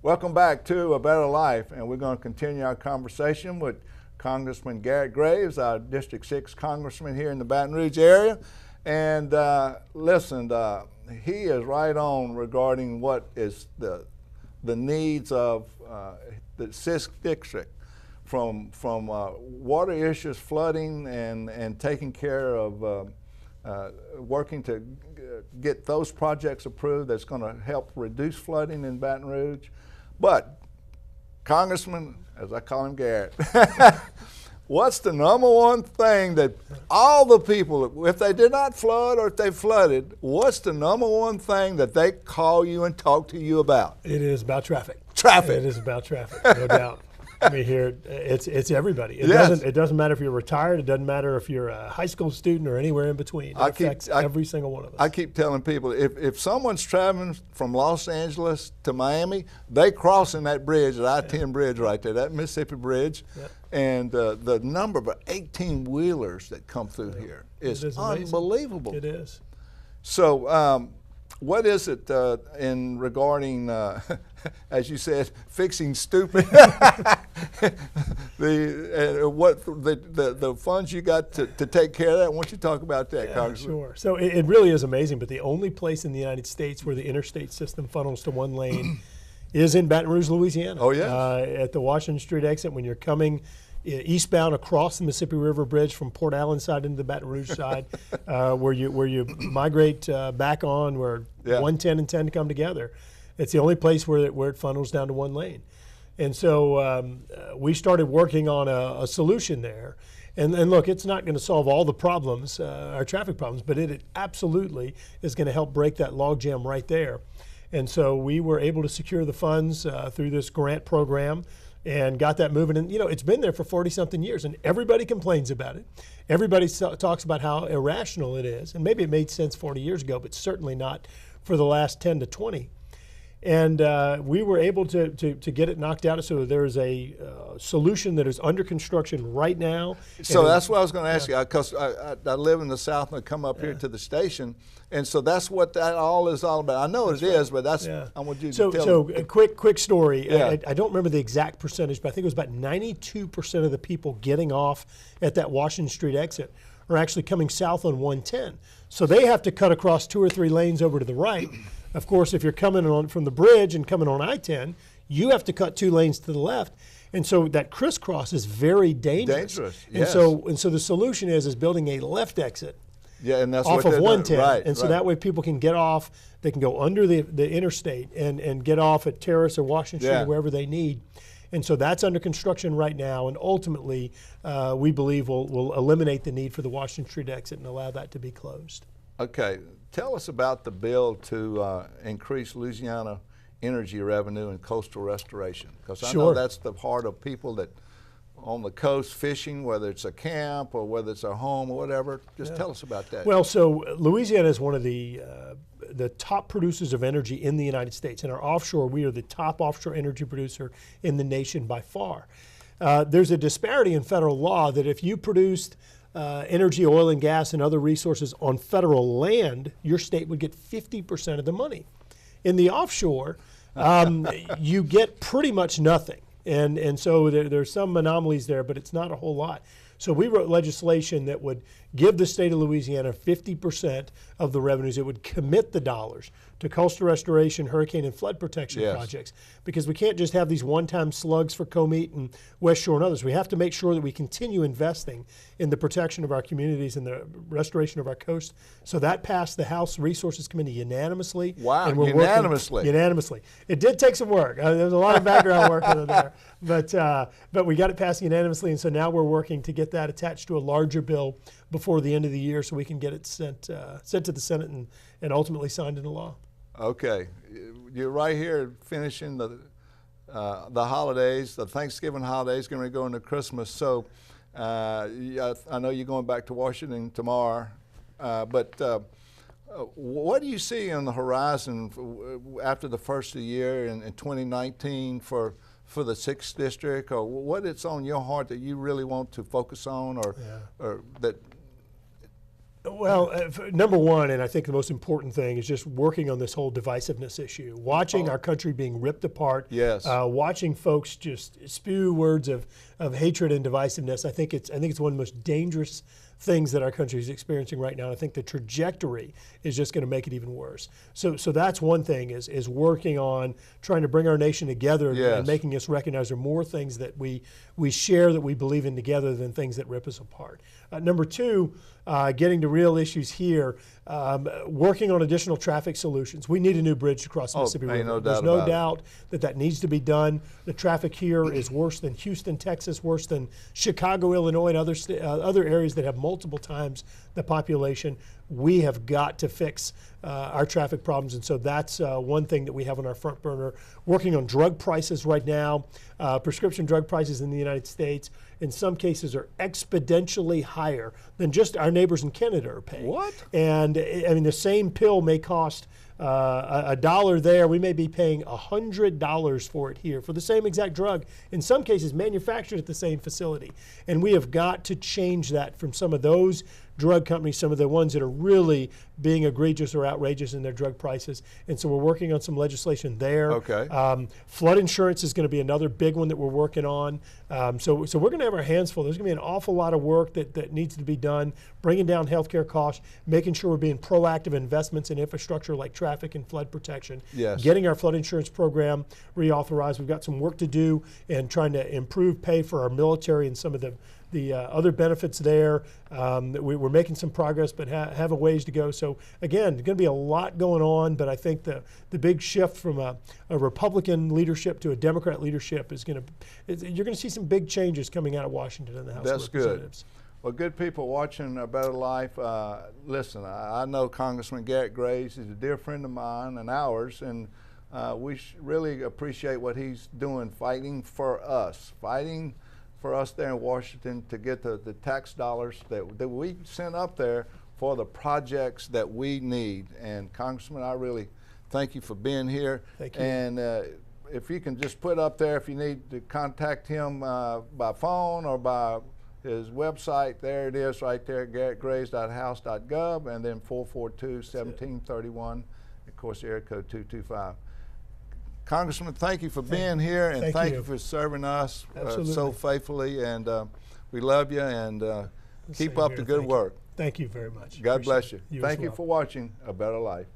Welcome back to A Better Life, and we're going to continue our conversation with Congressman Garrett Graves, our District 6 Congressman here in the Baton Rouge area. And listen, he is right on regarding what is the needs of the 6th District, from water issues, flooding, and taking care of working to get those projects approved that's going to help reduce flooding in Baton Rouge. But Congressman, as I call him, Garrett, what's the number one thing that all the people, if they did not flood or if they flooded, what's the number one thing that they call you and talk to you about? It is about traffic. Traffic. It is about traffic, no doubt. I mean, here it's everybody. It doesn't matter if you're retired. It doesn't matter if you're a high school student or anywhere in between. It affects every single one of us. I keep telling people, if someone's traveling from Los Angeles to Miami, they crossing that bridge, that I-10 bridge right there, that Mississippi Bridge, and the number of 18-wheelers that come through here is unbelievable. It is. So. What is it in regarding, as you said, fixing stupid? the funds you got to take care of that? Why don't you talk about that, Congressman? Sure. So it really is amazing, but the only place in the United States where the interstate system funnels to one lane is in Baton Rouge, Louisiana. Oh, yes. At the Washington Street exit, when you're coming eastbound across the Mississippi River Bridge from Port Allen side into the Baton Rouge side, where you migrate back on where 110 and 10 come together. It's the only place where it funnels down to one lane. And so we started working on a solution there. And look, it's not going to solve all the problems, our traffic problems, but it absolutely is going to help break that logjam right there. And so we were able to secure the funds through this grant program and got that moving. And, it's been there for 40-something years, and everybody complains about it. Everybody talks about how irrational it is. And maybe it made sense 40 years ago, but certainly not for the last 10 to 20. And we were able to get it knocked out. So there's a solution that is under construction right now. So that's what I was going to ask you, because I live in the South and I come up here to the station. And so that's what that all is all about. I know it is, but that's I want you to tell me. So a quick story. I don't remember the exact percentage, but I think it was about 92% of the people getting off at that Washington Street exit are actually coming south on 110. So they have to cut across 2 or 3 lanes over to the right. Of course, if you're coming on from the bridge and coming on I-10, you have to cut 2 lanes to the left. And so that crisscross is very dangerous. Yes. And so the solution is building a left exit. Yeah, and that's off what of 110, right, so that way people can get off. They can go under the interstate and get off at Terrace or Washington Street or wherever they need. And so that's under construction right now, and ultimately we believe will eliminate the need for the Washington Street exit and allow that to be closed. Okay, tell us about the bill to increase Louisiana energy revenue and coastal restoration, because I know that's the part of people that on the coast fishing, whether it's a camp or whether it's a home or whatever. Just tell us about that. Well, so Louisiana is one of the top producers of energy in the United States. And our offshore, we are the top offshore energy producer in the nation by far. There's a disparity in federal law that if you produced energy, oil and gas and other resources on federal land, your state would get 50% of the money. In the offshore, you get pretty much nothing. And so there's some anomalies there, but it's not a whole lot. So we wrote legislation that would give the state of Louisiana 50% of the revenues. It would commit the dollars to coastal restoration, hurricane and flood protection projects, because we can't just have these one-time slugs for Comite and West Shore and others. We have to make sure that we continue investing in the protection of our communities and the restoration of our coast. So that passed the House Resources Committee unanimously. Wow, and we're unanimously. It did take some work. There's a lot of background work in there, but we got it passed unanimously, and so now we're working to get that attached to a larger bill before the end of the year so we can get it sent to the Senate and ultimately signed into law. Okay, you're right here finishing the holidays, the Thanksgiving holidays, going to go into Christmas. So I know you're going back to Washington tomorrow, but what do you see on the horizon after the first of the year in 2019 for the 6th District, or what it's on your heart that you really want to focus on, or that Well, number one, and I think the most important thing is just working on this whole divisiveness issue. Watching our country being ripped apart. Yes. Watching folks just spew words of hatred and divisiveness. I think it's one of the most dangerous things that our country is experiencing right now. And I think the trajectory is just going to make it even worse. So that's one thing is working on trying to bring our nation together Yes. and making us recognize there are more things that we share that we believe in together than things that rip us apart. Number two, getting to real issues here, working on additional traffic solutions. We need a new bridge across the Mississippi River. no There's doubt no about it. doubt that needs to be done. The traffic here is worse than Houston, Texas, worse than Chicago, Illinois, and other areas that have multiple times the population. We have got to fix our traffic problems, and so that's one thing that we have on our front burner. Working on drug prices right now. Prescription drug prices in the United States in some cases are exponentially higher than just our neighbors in Canada are paying. What? And I mean, the same pill may cost $1 there. We may be paying $100 for it here for the same exact drug, in some cases manufactured at the same facility. And we have got to change that from some of those drug companies, some of the ones that are really being egregious or outrageous in their drug prices. And so we're working on some legislation there. Okay. Flood insurance is going to be another big one that we're working on. So we're going to have our hands full. There's going to be an awful lot of work that needs to be done, bringing down healthcare costs, making sure we're being proactive investments in infrastructure like traffic and flood protection, Yes. getting our flood insurance program reauthorized. We've got some work to do in trying to improve pay for our military and some of the other benefits there. We're making some progress, but have a ways to go. So again, there's going to be a lot going on, but I think the big shift from a Republican leadership to a Democrat leadership is you're going to see some big changes coming out of Washington in the House That's of good. Representatives. Well, good people watching A Better Life, listen, I know Congressman Garrett Graves. He's a dear friend of mine and ours, and we really appreciate what he's doing, fighting for us there in Washington to get the tax dollars that we sent up there for the projects that we need. And Congressman, I really thank you for being here. Thank you. And if you can just put up there if you need to contact him by phone or by his website, there it is right there, garrettgraves.house.gov, and then 442-1731, of course, area code 225. Congressman, thank you for being here, and thank you for serving us so faithfully, and we love you, and keep up the good work. Thank you very much. God bless you. You Thank as you well. for watching A Better Life.